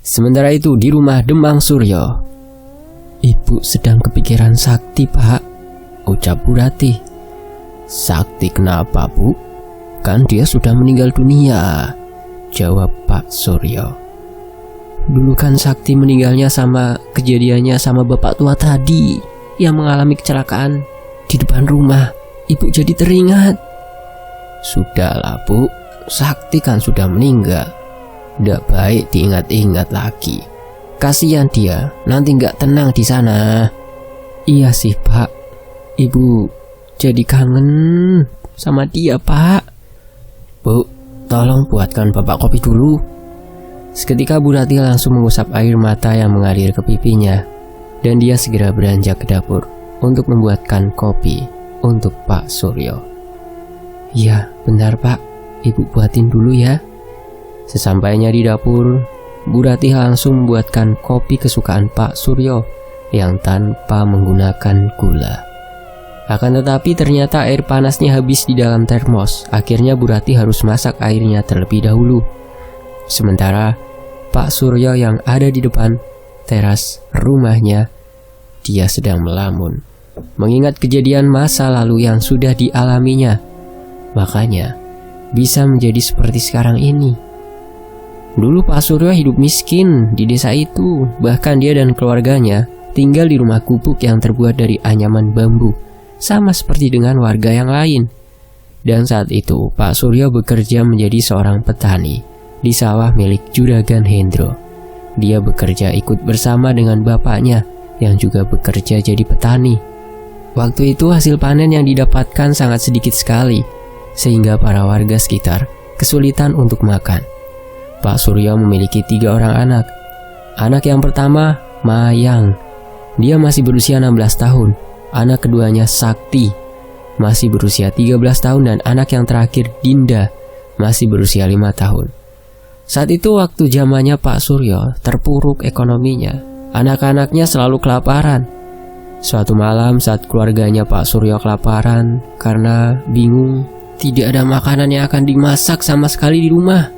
Sementara itu di rumah Demang Suryo. "Ibu sedang kepikiran Sakti, Pak," ucap Bu Ratih. "Sakti kenapa, Bu? Kan dia sudah meninggal dunia," jawab Pak Suryo. "Dulu kan Sakti meninggalnya sama kejadiannya sama bapak tua tadi yang mengalami kecelakaan di depan rumah. Ibu jadi teringat." "Sudahlah, Bu, Sakti kan sudah meninggal. Tidak baik diingat-ingat lagi. Kasihan dia, nanti nggak tenang di sana." "Iya sih, Pak. Ibu jadi kangen sama dia, Pak." "Bu, tolong buatkan Bapak kopi dulu." Seketika Bu Ratih langsung mengusap air mata yang mengalir ke pipinya, dan dia segera beranjak ke dapur untuk membuatkan kopi untuk Pak Suryo. "Ya, bentar, Pak. Ibu buatin dulu ya." Sesampainya di dapur, Bu Ratih langsung membuatkan kopi kesukaan Pak Suryo yang tanpa menggunakan gula. Akan tetapi ternyata air panasnya habis di dalam termos. Akhirnya Bu Ratih harus masak airnya terlebih dahulu. Sementara Pak Suryo yang ada di depan teras rumahnya, dia sedang melamun, mengingat kejadian masa lalu yang sudah dialaminya. Makanya bisa menjadi seperti sekarang ini. Dulu Pak Suryo hidup miskin di desa itu. Bahkan dia dan keluarganya tinggal di rumah gubuk yang terbuat dari anyaman bambu, sama seperti dengan warga yang lain. Dan saat itu Pak Suryo bekerja menjadi seorang petani di sawah milik Juragan Hendro. Dia bekerja ikut bersama dengan bapaknya yang juga bekerja jadi petani. Waktu itu hasil panen yang didapatkan sangat sedikit sekali, sehingga para warga sekitar kesulitan untuk makan. Pak Suryo memiliki 3 orang anak. Anak yang pertama, Mayang. Dia masih berusia 16 tahun. Anak keduanya, Sakti, masih berusia 13 tahun. Dan anak yang terakhir, Dinda, masih berusia 5 tahun. Saat itu waktu zamannya Pak Suryo terpuruk ekonominya. Anak-anaknya selalu kelaparan. Suatu malam saat keluarganya Pak Suryo kelaparan karena bingung, tidak ada makanan yang akan dimasak sama sekali di rumah.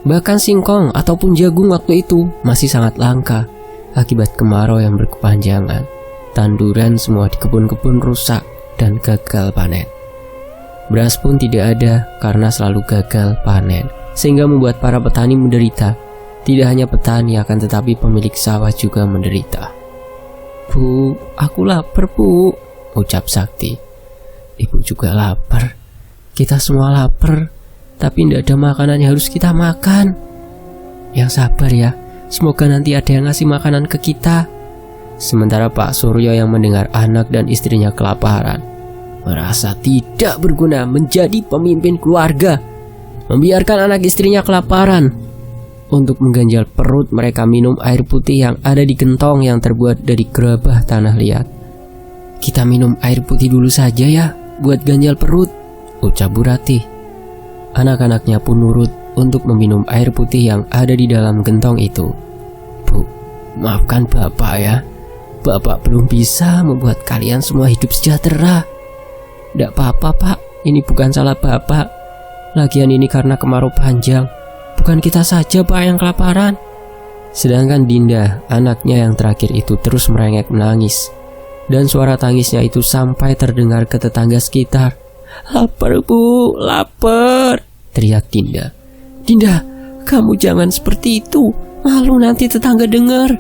Bahkan singkong ataupun jagung waktu itu masih sangat langka akibat kemarau yang berkepanjangan. Tanduran semua di kebun-kebun rusak dan gagal panen. Beras pun tidak ada karena selalu gagal panen, sehingga membuat para petani menderita. Tidak hanya petani akan tetapi pemilik sawah juga menderita. "Bu, aku lapar, Bu," ucap Sakti. "Ibu juga lapar. Kita semua lapar. Tapi tidak ada makanan yang harus kita makan." "Yang sabar ya, semoga nanti ada yang ngasih makanan ke kita." Sementara Pak Suryo yang mendengar anak dan istrinya kelaparan, merasa tidak berguna menjadi pemimpin keluarga. Membiarkan anak istrinya kelaparan. Untuk mengganjal perut, mereka minum air putih yang ada di gentong yang terbuat dari gerabah tanah liat. "Kita minum air putih dulu saja ya, buat ganjal perut," ucap Bu Ratih. Anak-anaknya pun nurut untuk meminum air putih yang ada di dalam gentong itu. "Bu, maafkan Bapak ya. Bapak belum bisa membuat kalian semua hidup sejahtera." "Tidak apa-apa, Pak. Ini bukan salah Bapak. Lagian ini karena kemarau panjang. Bukan kita saja, Pak, yang kelaparan." Sedangkan Dinda, anaknya yang terakhir itu terus merengek menangis. Dan suara tangisnya itu sampai terdengar ke tetangga sekitar. "Lapar, Bu, lapar," teriak Dinda. "Dinda, kamu jangan seperti itu. Malu nanti tetangga dengar,"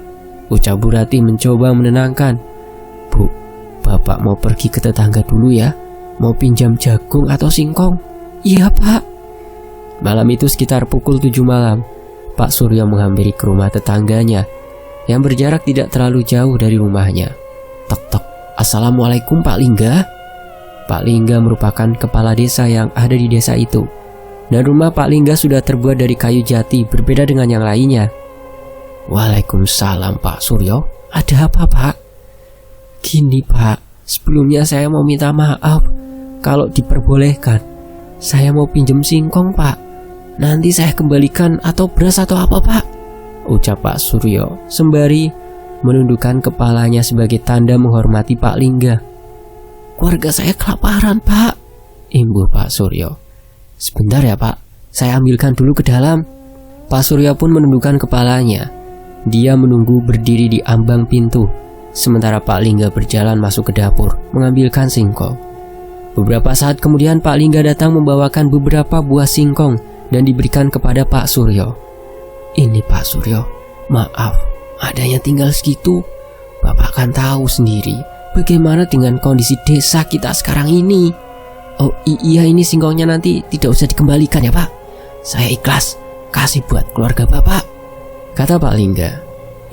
ucap Bu Ratih mencoba menenangkan. "Bu, Bapak mau pergi ke tetangga dulu ya. Mau pinjam jagung atau singkong?" "Iya, Pak." Malam itu sekitar pukul 7 malam, Pak Suryo menghampiri ke rumah tetangganya yang berjarak tidak terlalu jauh dari rumahnya. "Tok-tok, Assalamualaikum Pak Lingga." Pak Lingga merupakan kepala desa yang ada di desa itu. Dan rumah Pak Lingga sudah terbuat dari kayu jati, berbeda dengan yang lainnya. "Waalaikumsalam Pak Suryo. Ada apa, Pak?" "Gini, Pak, sebelumnya saya mau minta maaf. Kalau diperbolehkan, saya mau pinjem singkong, Pak. Nanti saya kembalikan atau beras atau apa, Pak?" ucap Pak Suryo sembari menundukkan kepalanya sebagai tanda menghormati Pak Lingga. "Keluarga saya kelaparan, Pak," imbuh Pak Suryo. "Sebentar ya, Pak, saya ambilkan dulu ke dalam." Pak Suryo pun menundukkan kepalanya. Dia menunggu berdiri di ambang pintu, sementara Pak Lingga berjalan masuk ke dapur mengambilkan singkong. Beberapa saat kemudian Pak Lingga datang membawakan beberapa buah singkong dan diberikan kepada Pak Suryo. "Ini Pak Suryo, maaf, adanya tinggal segitu. Bapak kan tahu sendiri bagaimana dengan kondisi desa kita sekarang ini." "Oh iya, ini singkongnya nanti tidak usah dikembalikan ya Pak. Saya ikhlas kasih buat keluarga Bapak," kata Pak Lingga.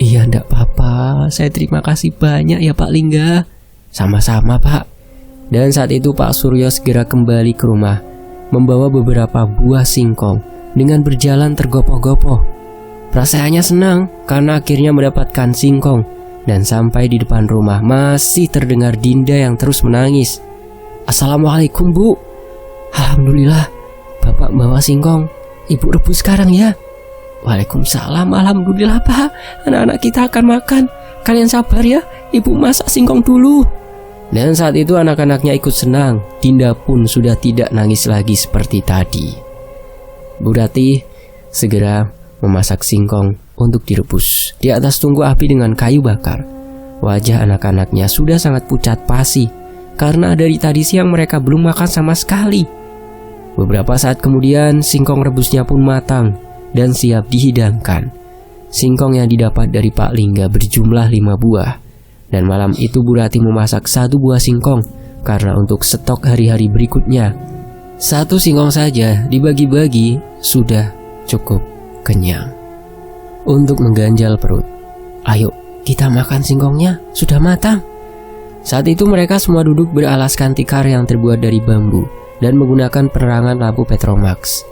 "Iya, enggak apa-apa, saya terima kasih banyak ya Pak Lingga." "Sama-sama Pak." Dan saat itu Pak Suryo segera kembali ke rumah, membawa beberapa buah singkong dengan berjalan tergopoh-gopoh. Perasaannya senang karena akhirnya mendapatkan singkong, dan sampai di depan rumah masih terdengar Dinda yang terus menangis. "Assalamualaikum Bu." "Alhamdulillah, Bapak bawa singkong, Ibu rebus sekarang ya." "Waalaikumsalam, alhamdulillah Pak, anak-anak kita akan makan. Kalian sabar ya, Ibu masak singkong dulu." Dan saat itu anak-anaknya ikut senang. Dinda pun sudah tidak nangis lagi seperti tadi. Bu Ratih segera memasak singkong untuk direbus di atas tungku api dengan kayu bakar. Wajah anak-anaknya sudah sangat pucat pasi karena dari tadi siang mereka belum makan sama sekali. Beberapa saat kemudian singkong rebusnya pun matang dan siap dihidangkan. Singkong yang didapat dari Pak Lingga berjumlah 5 buah. Dan malam itu Bu Ratih memasak 1 buah singkong karena untuk stok hari-hari berikutnya. 1 singkong saja dibagi-bagi sudah cukup kenyang. Untuk mengganjal perut, "Ayo kita makan singkongnya, sudah matang." Saat itu mereka semua duduk beralaskan tikar yang terbuat dari bambu dan menggunakan penerangan lampu Petromax.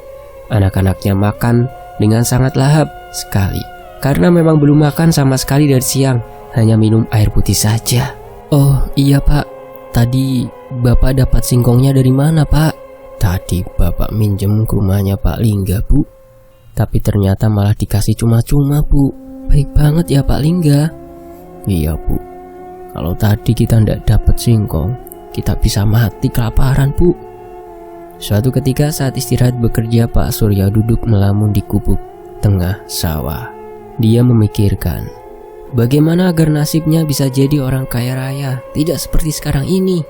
Anak-anaknya makan dengan sangat lahap sekali karena memang belum makan sama sekali dari siang, hanya minum air putih saja. "Oh iya Pak, tadi Bapak dapat singkongnya dari mana Pak?" "Tadi Bapak minjem ke rumahnya Pak Lingga Bu, tapi ternyata malah dikasih cuma-cuma Bu." "Baik banget ya Pak Lingga." "Iya Bu, kalau tadi kita tidak dapat singkong, kita bisa mati kelaparan Bu." Suatu ketika saat istirahat bekerja, Pak Surya duduk melamun di gubuk tengah sawah. Dia memikirkan bagaimana agar nasibnya bisa jadi orang kaya raya, tidak seperti sekarang ini.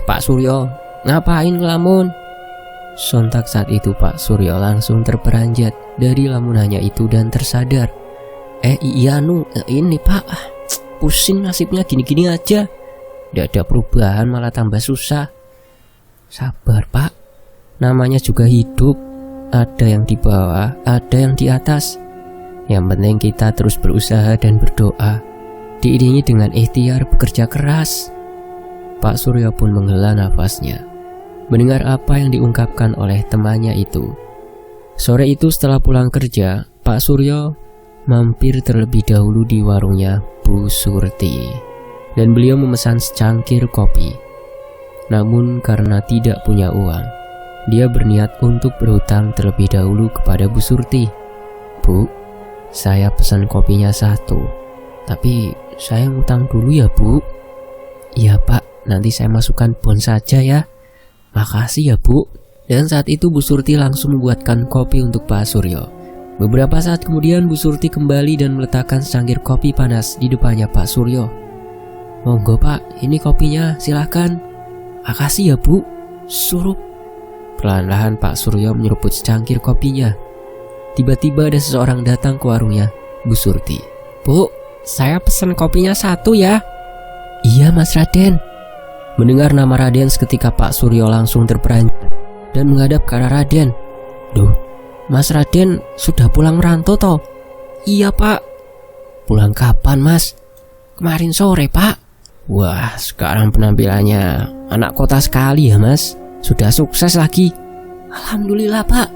Pak Suryo, ngapain ngelamun?" Sontak saat itu Pak Suryo langsung terperanjat dari lamunannya itu dan tersadar. Iya ini Pak, pusing nasibnya gini-gini aja. Tidak ada perubahan, malah tambah susah." "Sabar Pak, namanya juga hidup. Ada yang di bawah, ada yang di atas. Yang penting kita terus berusaha dan berdoa, diiringi dengan ikhtiar bekerja keras." Pak Suryo pun menghela nafasnya mendengar apa yang diungkapkan oleh temannya itu. Sore itu setelah pulang kerja, Pak Suryo mampir terlebih dahulu di warungnya Bu Surti dan beliau memesan secangkir kopi. Namun karena tidak punya uang, dia berniat untuk berhutang terlebih dahulu kepada Bu Surti. "Bu, saya pesan kopinya 1, tapi saya ngutang dulu ya Bu." "Iya Pak, nanti saya masukkan bon saja ya." "Makasih ya Bu." Dan saat itu Bu Surti langsung membuatkan kopi untuk Pak Suryo. Beberapa saat kemudian Bu Surti kembali dan meletakkan secangkir kopi panas di depannya Pak Suryo. "Monggo Pak, ini kopinya, silakan." "Makasih ya Bu." Surup. Perlahan-lahan Pak Suryo menyeruput secangkir kopinya. Tiba-tiba ada seseorang datang ke warungnya Bu Surti. "Bu, saya pesan kopinya 1 ya." "Iya Mas Raden." Mendengar nama Raden seketika Pak Suryo langsung terperanjat dan menghadap ke arah Raden. "Duh, Mas Raden sudah pulang merantau toh?" "Iya Pak." "Pulang kapan Mas?" "Kemarin sore Pak." "Wah, sekarang penampilannya anak kota sekali ya Mas. Sudah sukses lagi." "Alhamdulillah Pak."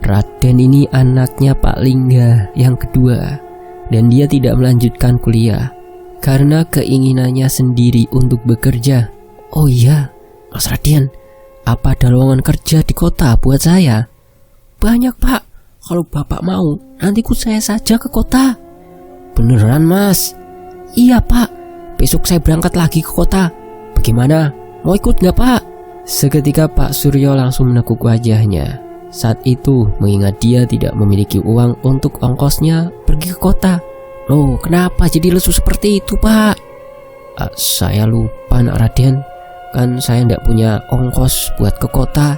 Raden ini anaknya Pak Lingga yang kedua, dan dia tidak melanjutkan kuliah karena keinginannya sendiri untuk bekerja. "Oh iya, Mas Raden, apa ada lowongan kerja di kota buat saya?" "Banyak Pak, kalau Bapak mau nanti ikut saya saja ke kota." "Beneran Mas?" "Iya Pak, besok saya berangkat lagi ke kota. Bagaimana, mau ikut nggak Pak?" Seketika Pak Suryo langsung menekuk wajahnya. Saat itu mengingat dia tidak memiliki uang untuk ongkosnya pergi ke kota. Loh, kenapa jadi lesu seperti itu, Pak? Saya lupa, Nak Raden. Kan saya ndak punya ongkos buat ke kota.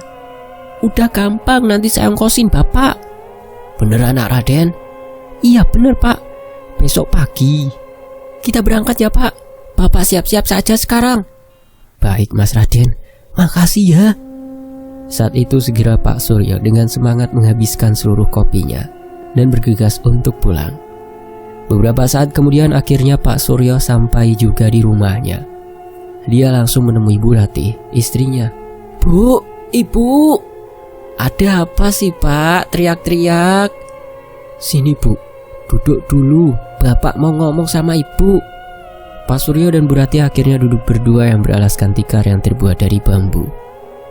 Udah gampang, nanti saya ongkosin Bapak. Beneran, Nak Raden? Iya bener, Pak. Besok pagi kita berangkat ya, Pak. Bapak siap-siap saja sekarang. Baik, Mas Raden. Makasih ya. Saat itu segera Pak Suryo dengan semangat menghabiskan seluruh kopinya dan bergegas untuk pulang. Beberapa saat kemudian akhirnya Pak Suryo sampai juga di rumahnya. Dia langsung menemui Bu Ratih, istrinya. Bu, Ibu, ada apa sih Pak teriak-teriak? Sini Bu, duduk dulu, Bapak mau ngomong sama Ibu. Pak Suryo dan Bu Ratih akhirnya duduk berdua yang beralaskan tikar yang terbuat dari bambu.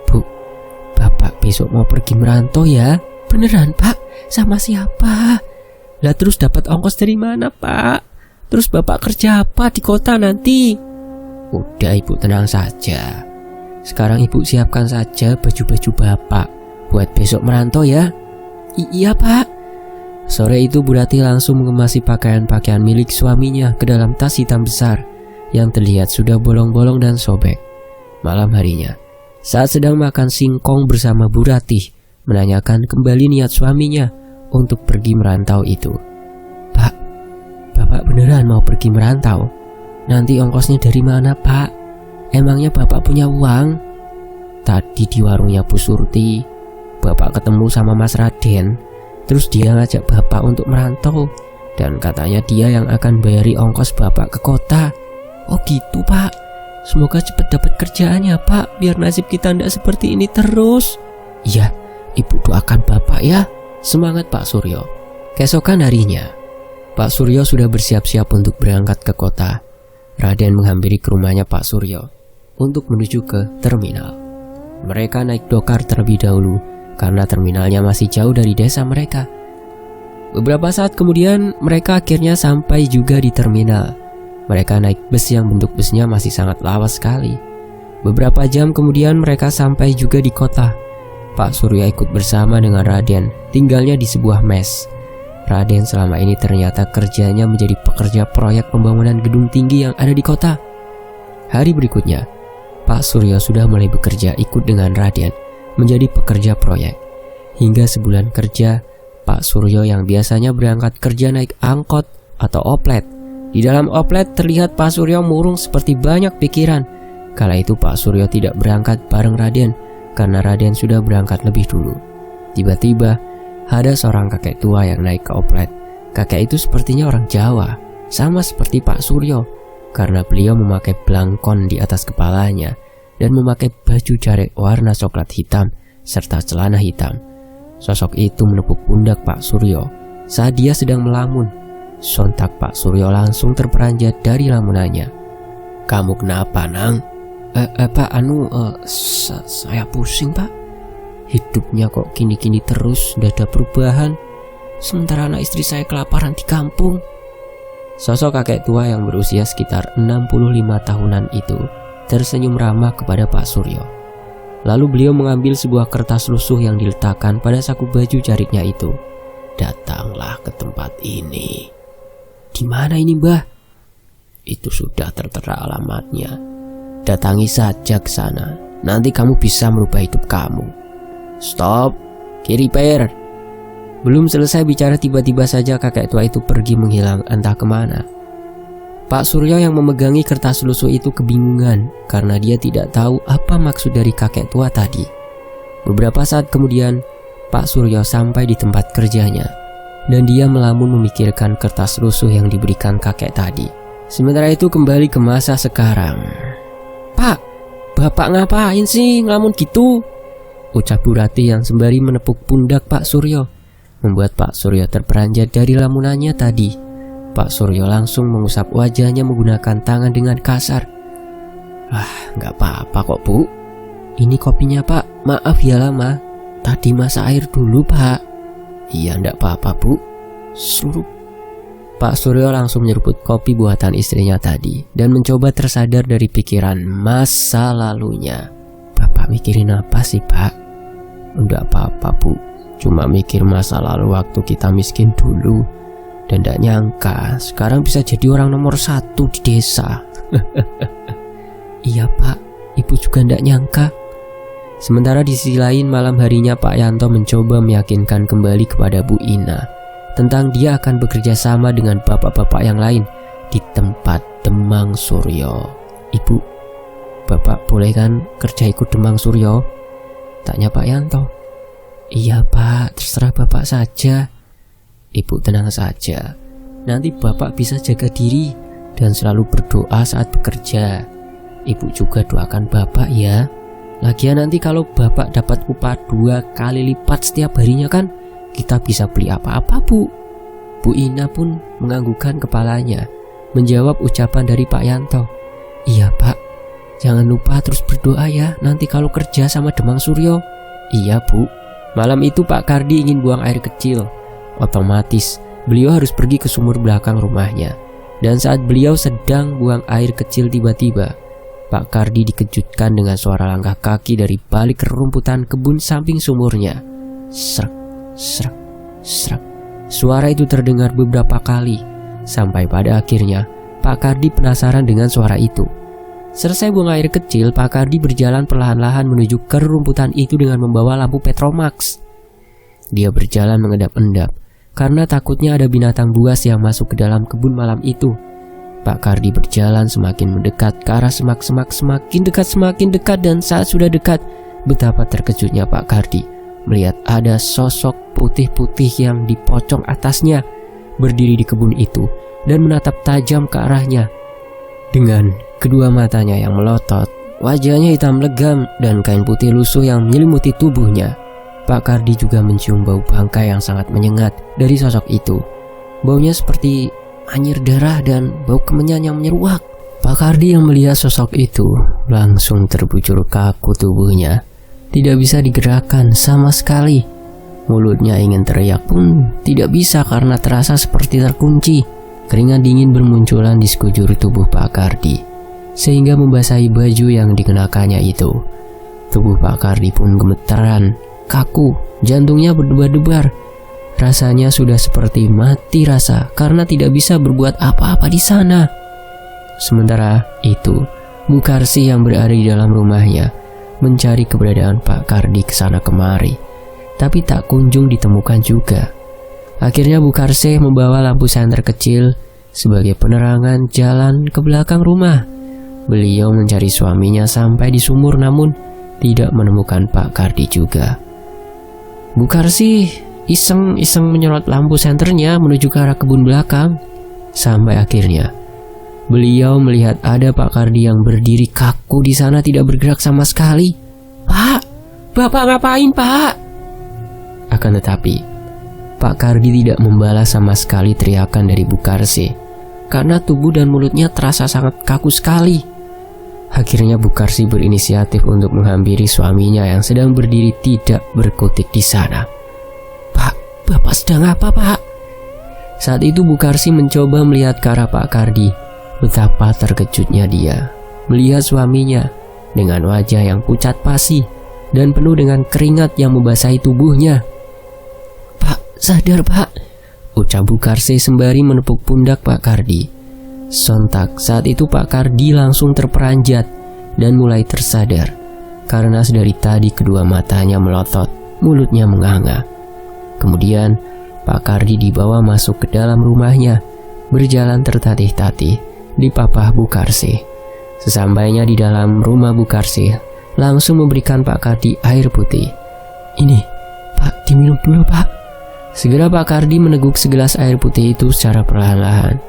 Bu, Bapak besok mau pergi merantau ya? Beneran Pak? Sama siapa? Lah terus dapat ongkos dari mana Pak? Terus Bapak kerja apa di kota nanti? Udah Ibu tenang saja. Sekarang Ibu siapkan saja baju-baju Bapak buat besok merantau ya. Iya Pak. Sore itu Bu Ratih langsung mengemasi pakaian-pakaian milik suaminya ke dalam tas hitam besar yang terlihat sudah bolong-bolong dan sobek. Malam harinya, saat sedang makan singkong bersama Bu Ratih, menanyakan kembali niat suaminya untuk pergi merantau itu. Pak, Bapak beneran mau pergi merantau? Nanti ongkosnya dari mana Pak? Emangnya Bapak punya uang? Tadi di warungnya Bu Surti, Bapak ketemu sama Mas Raden. Terus dia ngajak Bapak untuk merantau dan katanya dia yang akan bayari ongkos Bapak ke kota. Oh gitu Pak. Semoga cepat dapat kerjaannya Pak, biar nasib kita tidak seperti ini terus. Iya, Ibu doakan Bapak ya. Semangat Pak Suryo. Keesokan harinya, Pak Suryo sudah bersiap-siap untuk berangkat ke kota. Raden menghampiri ke rumahnya Pak Suryo untuk menuju ke terminal. Mereka naik dokar terlebih dahulu karena terminalnya masih jauh dari desa mereka. Beberapa saat kemudian mereka akhirnya sampai juga di terminal. Mereka naik bus yang bentuk busnya masih sangat lawas sekali. Beberapa jam kemudian mereka sampai juga di kota. Pak Suryo ikut bersama dengan Raden, tinggalnya di sebuah mes. Raden selama ini ternyata kerjanya menjadi pekerja proyek pembangunan gedung tinggi yang ada di kota. Hari berikutnya, Pak Suryo sudah mulai bekerja ikut dengan Raden menjadi pekerja proyek. Hingga sebulan kerja, Pak Suryo yang biasanya berangkat kerja naik angkot atau oplet. Di dalam oplet terlihat Pak Suryo murung seperti banyak pikiran. Kala itu Pak Suryo tidak berangkat bareng Raden karena Raden sudah berangkat lebih dulu. Tiba-tiba ada seorang kakek tua yang naik ke oplet. Kakek itu sepertinya orang Jawa, sama seperti Pak Suryo, karena beliau memakai belangkon di atas kepalanya dan memakai baju jarik warna coklat hitam serta celana hitam. Sosok itu menepuk pundak Pak Suryo saat dia sedang melamun. Sontak Pak Suryo langsung terperanjat dari lamunannya. Kamu kenapa Nang? Pak saya pusing Pak. Hidupnya kok gini-gini terus, tidak ada perubahan. Sementara anak istri saya kelaparan di kampung. Sosok kakek tua yang berusia sekitar 65 tahunan itu tersenyum ramah kepada Pak Suryo. Lalu beliau mengambil sebuah kertas lusuh yang diletakkan pada saku baju jariknya itu. Datanglah ke tempat ini. Di mana ini Mbah? Itu sudah tertera alamatnya. Datangi saja ke sana. Nanti kamu bisa merubah hidup kamu. Stop, kiri per. Belum selesai bicara tiba-tiba saja kakek tua itu pergi menghilang entah kemana. Pak Suryo yang memegangi kertas lusuh itu kebingungan karena dia tidak tahu apa maksud dari kakek tua tadi. Beberapa saat kemudian, Pak Suryo sampai di tempat kerjanya dan dia melamun memikirkan kertas lusuh yang diberikan kakek tadi. Sementara itu kembali ke masa sekarang. Pak, Bapak ngapain sih ngelamun gitu? Ucap Bu Ratih yang sembari menepuk pundak Pak Suryo, membuat Pak Suryo terperanjat dari lamunannya tadi. Pak Suryo langsung mengusap wajahnya menggunakan tangan dengan kasar. Nggak apa-apa kok Bu. Ini kopinya Pak, maaf ya lama. Tadi masak air dulu Pak. Iya nggak apa-apa Bu. Suruh. Pak Suryo langsung menyeruput kopi buatan istrinya tadi dan mencoba tersadar dari pikiran masa lalunya. Bapak mikirin apa sih Pak? Nggak apa-apa Bu. Cuma mikir masa lalu waktu kita miskin dulu. Dan tidak nyangka sekarang bisa jadi orang nomor 1 di desa. Iya Pak, Ibu juga tidak nyangka. Sementara di sisi lain malam harinya Pak Yanto mencoba meyakinkan kembali kepada Bu Ina tentang dia akan bekerja sama dengan bapak-bapak yang lain di tempat Demang Suryo. Ibu, Bapak boleh kan kerja ikut Demang Suryo? Tanya Pak Yanto. Iya Pak, terserah Bapak saja. Ibu tenang saja, nanti Bapak bisa jaga diri dan selalu berdoa saat bekerja. Ibu juga doakan Bapak ya. Lagian nanti kalau Bapak dapat upah 2 kali lipat setiap harinya kan, kita bisa beli apa-apa Bu. Bu Ina pun menganggukkan kepalanya menjawab ucapan dari Pak Yanto. Iya Pak, jangan lupa terus berdoa ya nanti kalau kerja sama Demang Suryo. Iya Bu. Malam itu Pak Kardi ingin buang air kecil. Otomatis beliau harus pergi ke sumur belakang rumahnya. Dan saat beliau sedang buang air kecil, tiba-tiba Pak Kardi dikejutkan dengan suara langkah kaki dari balik rerumputan kebun samping sumurnya. Srek, srek, srek. Suara itu terdengar beberapa kali, sampai pada akhirnya Pak Kardi penasaran dengan suara itu. Selesai buang air kecil, Pak Kardi berjalan perlahan-lahan menuju ke rerumputan itu dengan membawa lampu Petromax. Dia berjalan mengendap-endap karena takutnya ada binatang buas yang masuk ke dalam kebun malam itu. Pak Kardi berjalan semakin mendekat ke arah semak-semak, semakin dekat, dan saat sudah dekat, betapa terkejutnya Pak Kardi melihat ada sosok putih-putih yang di pocong atasnya berdiri di kebun itu dan menatap tajam ke arahnya. Dengan kedua matanya yang melotot, wajahnya hitam legam dan kain putih lusuh yang menyelimuti tubuhnya, Pak Kardi juga mencium bau bangkai yang sangat menyengat dari sosok itu. Baunya seperti anyir darah dan bau kemenyan yang menyeruak. Pak Kardi yang melihat sosok itu langsung terbujur kaku tubuhnya. Tidak bisa digerakkan sama sekali. Mulutnya ingin teriak pun tidak bisa karena terasa seperti terkunci. Keringat dingin bermunculan di sekujur tubuh Pak Kardi, sehingga membasahi baju yang dikenakannya itu. Tubuh Pak Kardi pun gemetaran, kaku, jantungnya berdebar-debar. Rasanya sudah seperti mati rasa karena tidak bisa berbuat apa-apa di sana. Sementara itu, Bu Karsi yang berada di dalam rumahnya mencari keberadaan Pak Kardi kesana kemari, tapi tak kunjung ditemukan juga. Akhirnya Bu Karsi membawa lampu senter kecil sebagai penerangan jalan ke belakang rumah. Beliau mencari suaminya sampai di sumur namun tidak menemukan Pak Kardi juga. Bu Karsi iseng-iseng menyorot lampu senternya menuju ke arah kebun belakang. Sampai akhirnya beliau melihat ada Pak Kardi yang berdiri kaku di sana, tidak bergerak sama sekali. Pak, Bapak ngapain Pak? Akan tetapi Pak Kardi tidak membalas sama sekali teriakan dari Bu Karsi karena tubuh dan mulutnya terasa sangat kaku sekali. Akhirnya Bu Karsi berinisiatif untuk menghampiri suaminya yang sedang berdiri tidak berkutik di sana. Pak, Bapak sedang apa Pak? Saat itu Bu Karsi mencoba melihat ke arah Pak Kardi. Betapa terkejutnya dia melihat suaminya dengan wajah yang pucat pasi dan penuh dengan keringat yang membasahi tubuhnya. Pak, sadar Pak, ucap Bu Karsi sembari menepuk pundak Pak Kardi. Sontak saat itu Pak Kardi langsung terperanjat dan mulai tersadar karena sedari tadi kedua matanya melotot, mulutnya menganga. Kemudian Pak Kardi dibawa masuk ke dalam rumahnya, berjalan tertatih-tatih di papah Bu Karsi. Sesampainya di dalam rumah, Bu Karsi langsung memberikan Pak Kardi air putih. Ini, Pak, diminum dulu Pak. Segera Pak Kardi meneguk segelas air putih itu secara perlahan-lahan.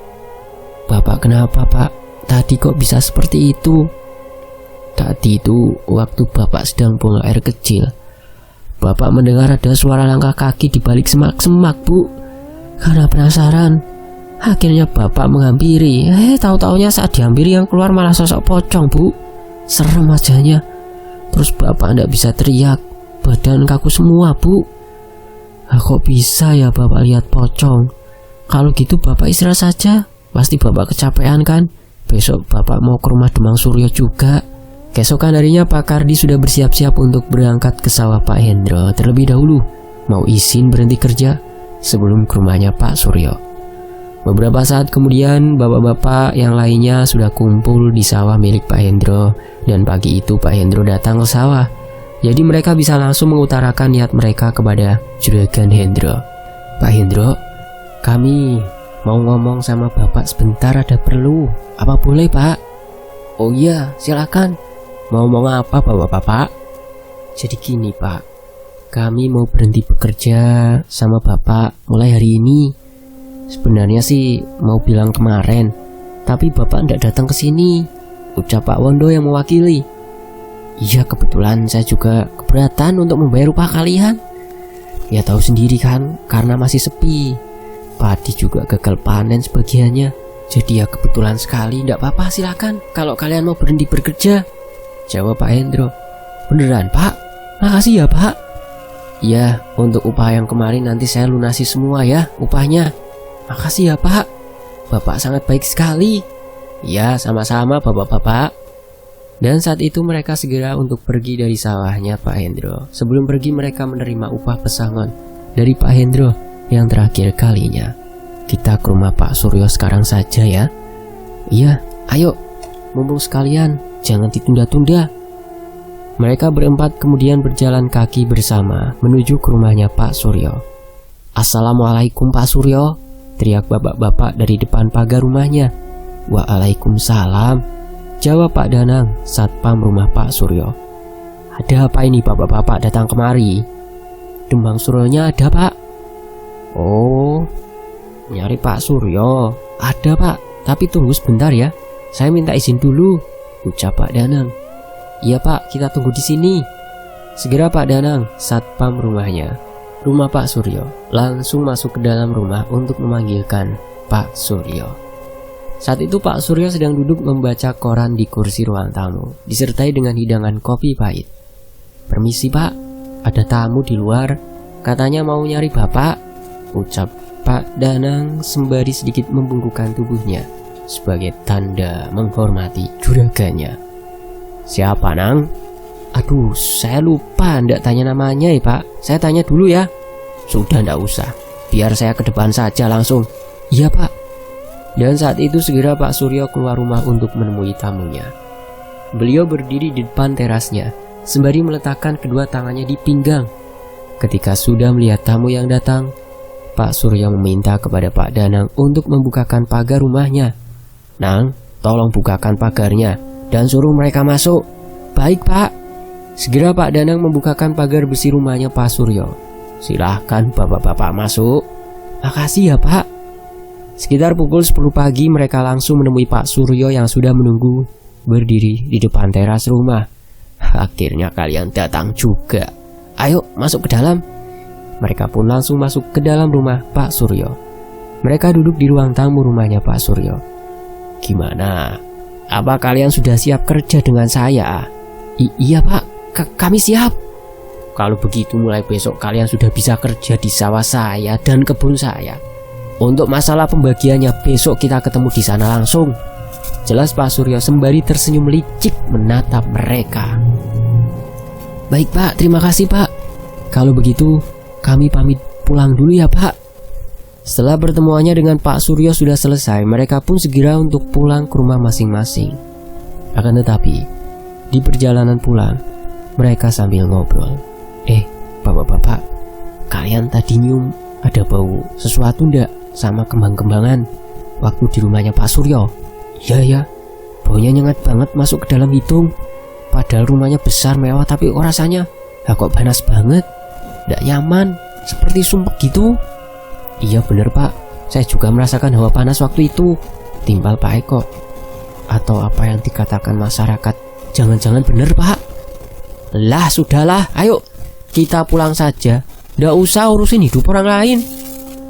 Bapak kenapa Pak? Tadi kok bisa seperti itu? Tadi itu waktu Bapak sedang buang air kecil, Bapak mendengar ada suara langkah kaki di balik semak-semak Bu. Karena penasaran, akhirnya Bapak menghampiri. Tahu-taunya saat dihampiri yang keluar malah sosok pocong Bu. Serem wajahnya. Terus Bapak tidak bisa teriak, badan kaku semua Bu. Kok bisa ya Bapak lihat pocong? Kalau gitu Bapak istirahat saja. Pasti Bapak kecapean kan? Besok Bapak mau ke rumah Demang Suryo juga. Keesokan harinya Pak Kardi sudah bersiap-siap untuk berangkat ke sawah Pak Hendro terlebih dahulu. Mau izin berhenti kerja sebelum ke rumahnya Pak Suryo. Beberapa saat kemudian, bapak-bapak yang lainnya sudah kumpul di sawah milik Pak Hendro. Dan pagi itu Pak Hendro datang ke sawah. Jadi mereka bisa langsung mengutarakan niat mereka kepada Juragan Hendro. Pak Hendro, kami mau ngomong sama bapak sebentar, ada perlu. Apa boleh Pak? Oh iya, silakan. Mau ngomong apa bapak-bapak? Jadi gini Pak, kami mau berhenti bekerja sama bapak mulai hari ini. Sebenarnya sih mau bilang kemarin, tapi bapak ndak datang ke sini, ucap Pak Wondo yang mewakili. Iya, kebetulan saya juga keberatan untuk membayar upah kalian. Ya tahu sendiri kan, karena masih sepi. Padi juga gagal panen sebagiannya. Jadi ya kebetulan sekali, ndak apa-apa, silakan kalau kalian mau berhenti bekerja, jawab Pak Hendro. Beneran Pak? Makasih ya Pak. Ya, untuk upah yang kemarin nanti saya lunasi semua ya upahnya. Makasih ya Pak, Bapak sangat baik sekali. Ya, sama-sama bapak-bapak. Dan saat itu mereka segera untuk pergi dari sawahnya Pak Hendro. Sebelum pergi mereka menerima upah pesangon dari Pak Hendro yang terakhir kalinya. Kita ke rumah Pak Suryo sekarang saja ya. Iya, ayo, mumpung sekalian, jangan ditunda-tunda. Mereka berempat kemudian berjalan kaki bersama menuju ke rumahnya Pak Suryo. Assalamualaikum Pak Suryo, teriak bapak-bapak dari depan pagar rumahnya. Waalaikumsalam, jawab Pak Danang, satpam rumah Pak Suryo. Ada apa ini bapak-bapak datang kemari? Demang Suryonya ada Pak. Oh, nyari Pak Suryo. Ada Pak, tapi tunggu sebentar ya, saya minta izin dulu, ucap Pak Danang. Iya Pak, kita tunggu di sini. Segera Pak Danang, satpam rumah Pak Suryo, langsung masuk ke dalam rumah untuk memanggilkan Pak Suryo. Saat itu Pak Suryo sedang duduk membaca koran di kursi ruang tamu, disertai dengan hidangan kopi pahit. Permisi Pak, ada tamu di luar, katanya mau nyari Bapak, ucap Pak Danang sembari sedikit membungkukkan tubuhnya sebagai tanda menghormati juragannya. Siapa Nang? Aduh, saya lupa ndak tanya namanya ya Pak. Saya tanya dulu ya. Sudah ndak usah, biar saya ke depan saja langsung. Iya Pak. Dan saat itu segera Pak Suryo keluar rumah untuk menemui tamunya. Beliau berdiri di depan terasnya sembari meletakkan kedua tangannya di pinggang. Ketika sudah melihat tamu yang datang, Pak Suryo meminta kepada Pak Danang untuk membukakan pagar rumahnya. Nang, tolong bukakan pagarnya dan suruh mereka masuk. Baik Pak. Segera Pak Danang membukakan pagar besi rumahnya Pak Suryo. Silahkan bapak-bapak masuk. Makasih ya Pak. Sekitar pukul 10 pagi mereka langsung menemui Pak Suryo yang sudah menunggu berdiri di depan teras rumah. Akhirnya kalian datang juga. Ayo masuk ke dalam. Mereka pun langsung masuk ke dalam rumah Pak Suryo. Mereka duduk di ruang tamu rumahnya Pak Suryo. Gimana? Apa kalian sudah siap kerja dengan saya? Iya Pak, kami siap. Kalau begitu mulai besok kalian sudah bisa kerja di sawah saya dan kebun saya. Untuk masalah pembagiannya besok kita ketemu di sana langsung, jelas Pak Suryo sembari tersenyum licik menatap mereka. Baik Pak, terima kasih Pak. Kalau begitu kami pamit pulang dulu ya Pak. Setelah pertemuannya dengan Pak Suryo sudah selesai, mereka pun segera untuk pulang ke rumah masing-masing. Akan tetapi di perjalanan pulang mereka sambil ngobrol. Bapak-bapak, kalian tadi nyium ada bau sesuatu ndak sama kembang-kembangan waktu di rumahnya Pak Suryo? Iya ya, baunya nyengat banget masuk ke dalam hidung. Padahal rumahnya besar mewah tapi kok rasanya kok panas banget, ndak nyaman, seperti sumpek gitu. Iya bener Pak, saya juga merasakan hawa panas waktu itu, timbal Pak Eko. Atau apa yang dikatakan masyarakat, jangan-jangan bener Pak. Lah sudahlah, ayo kita pulang saja, ndak usah urusin hidup orang lain.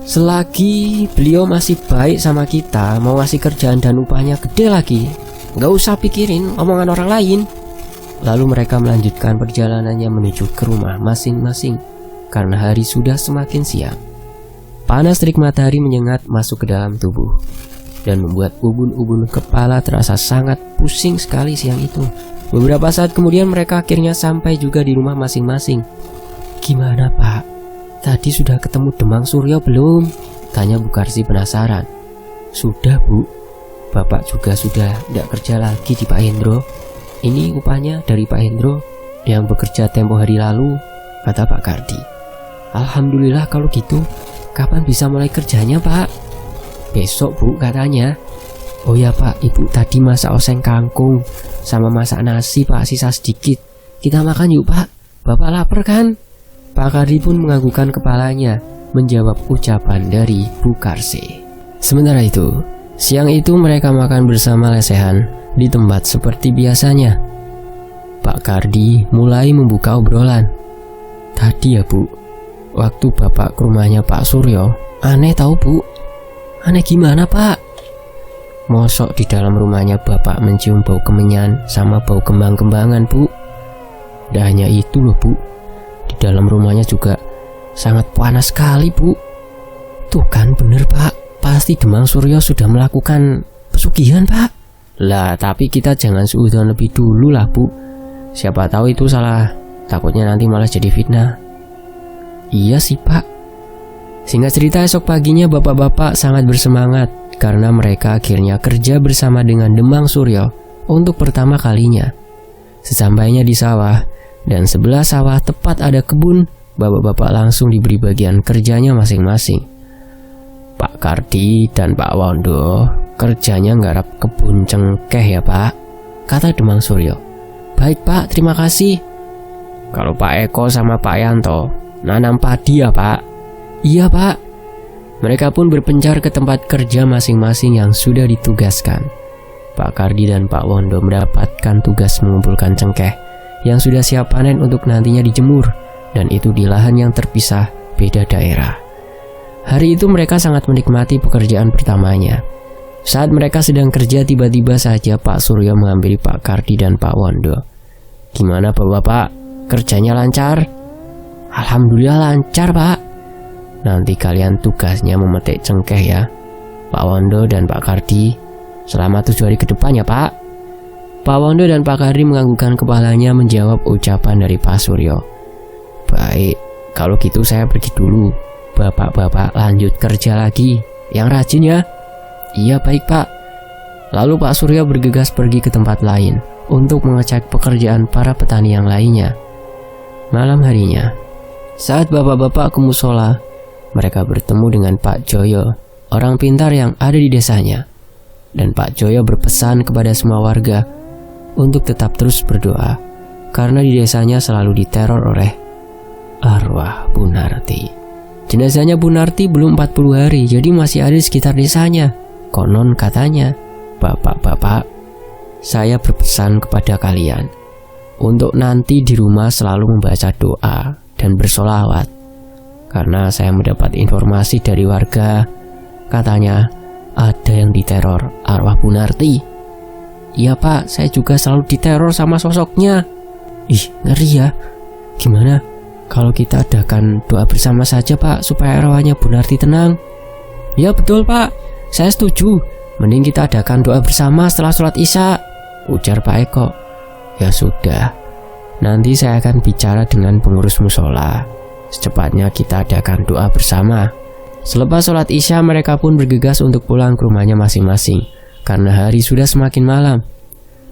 Selagi beliau masih baik sama kita, mau ngasih kerjaan dan upahnya gede lagi, nggak usah pikirin omongan orang lain. Lalu mereka melanjutkan perjalanannya menuju ke rumah masing-masing karena hari sudah semakin siang. Panas terik matahari menyengat masuk ke dalam tubuh dan membuat ubun-ubun kepala terasa sangat pusing sekali siang itu. Beberapa saat kemudian mereka akhirnya sampai juga di rumah masing-masing. Gimana Pak? Tadi sudah ketemu Demang Suryo belum? Tanya Bu Karsi penasaran. Sudah Bu, Bapak juga sudah tidak kerja lagi di Pak Hendro. Ini upahnya dari Pak Hendro yang bekerja tempo hari lalu, kata Pak Kardi. Alhamdulillah kalau gitu. Kapan bisa mulai kerjanya Pak? Besok Bu katanya. Oh ya Pak, Ibu tadi masak oseng kangkung sama masak nasi Pak, sisa sedikit. Kita makan yuk Pak, Bapak lapar kan? Pak Kardi pun menganggukkan kepalanya menjawab ucapan dari Bu Karse. Sementara itu, siang itu mereka makan bersama lesehan di tempat seperti biasanya. Pak Kardi mulai membuka obrolan. Tadi ya Bu, waktu Bapak ke rumahnya Pak Suryo, aneh tahu Bu. Aneh gimana Pak? Mosok di dalam rumahnya Bapak mencium bau kemenyan sama bau kembang-kembangan Bu. Dan hanya itu loh Bu, di dalam rumahnya juga sangat panas sekali Bu. Tuh kan bener Pak, pasti Demang Suryo sudah melakukan pesugihan Pak. Lah tapi kita jangan suudzon lebih dulu lah Bu. Siapa tahu itu salah, takutnya nanti malah jadi fitnah. Iya sih Pak. Singkat cerita, esok paginya bapak-bapak sangat bersemangat karena mereka akhirnya kerja bersama dengan Demang Suryo untuk pertama kalinya. Sesampainya di sawah, dan sebelah sawah tepat ada kebun, bapak-bapak langsung diberi bagian kerjanya masing-masing. Pak Kardi dan Pak Wondo kerjanya nggarap kebun cengkeh ya Pak, kata Demang Suryo. Baik Pak, terima kasih. Kalau Pak Eko sama Pak Yanto nanam padi ya Pak. Iya Pak. Mereka pun berpencar ke tempat kerja masing-masing yang sudah ditugaskan. Pak Kardi dan Pak Wondo mendapatkan tugas mengumpulkan cengkeh yang sudah siap panen untuk nantinya dijemur, dan itu di lahan yang terpisah beda daerah. Hari itu mereka sangat menikmati pekerjaan pertamanya. Saat mereka sedang kerja, tiba-tiba saja Pak Suryo menghampiri Pak Kardi dan Pak Wondo. Gimana Bapak? Kerjanya lancar? Alhamdulillah lancar Pak. Nanti kalian tugasnya memetik cengkeh ya Pak Wondo dan Pak Kardi, selama 7 hari ke depan ya Pak. Pak Wondo dan Pak Kardi menganggukkan kepalanya menjawab ucapan dari Pak Suryo. Baik, kalau gitu saya pergi dulu. Bapak-bapak lanjut kerja lagi, yang rajin ya. Iya baik Pak. Lalu Pak Suryo bergegas pergi ke tempat lain untuk mengecek pekerjaan para petani yang lainnya. Malam harinya, saat bapak-bapak ke musola, mereka bertemu dengan Pak Joyo, orang pintar yang ada di desanya. Dan Pak Joyo berpesan kepada semua warga untuk tetap terus berdoa, karena di desanya selalu diteror oleh arwah Bu Narti. Jenazahnya Bu Narti belum 40 hari, jadi masih ada di sekitar desanya. Konon katanya, bapak-bapak, saya berpesan kepada kalian untuk nanti di rumah selalu membaca doa dan bersolawat. Karena saya mendapat informasi dari warga, katanya ada yang diteror arwah Bu Narti. Iya Pak, saya juga selalu diteror sama sosoknya. Ih, ngeri ya. Gimana kalau kita adakan doa bersama saja Pak, supaya arwahnya Bu Narti tenang? Ya betul Pak, saya setuju. Mending kita adakan doa bersama setelah sholat isya, ujar Pak Eko. Ya sudah, nanti saya akan bicara dengan pengurus musola. Secepatnya kita adakan doa bersama. Selepas sholat isya, mereka pun bergegas untuk pulang ke rumahnya masing-masing, karena hari sudah semakin malam.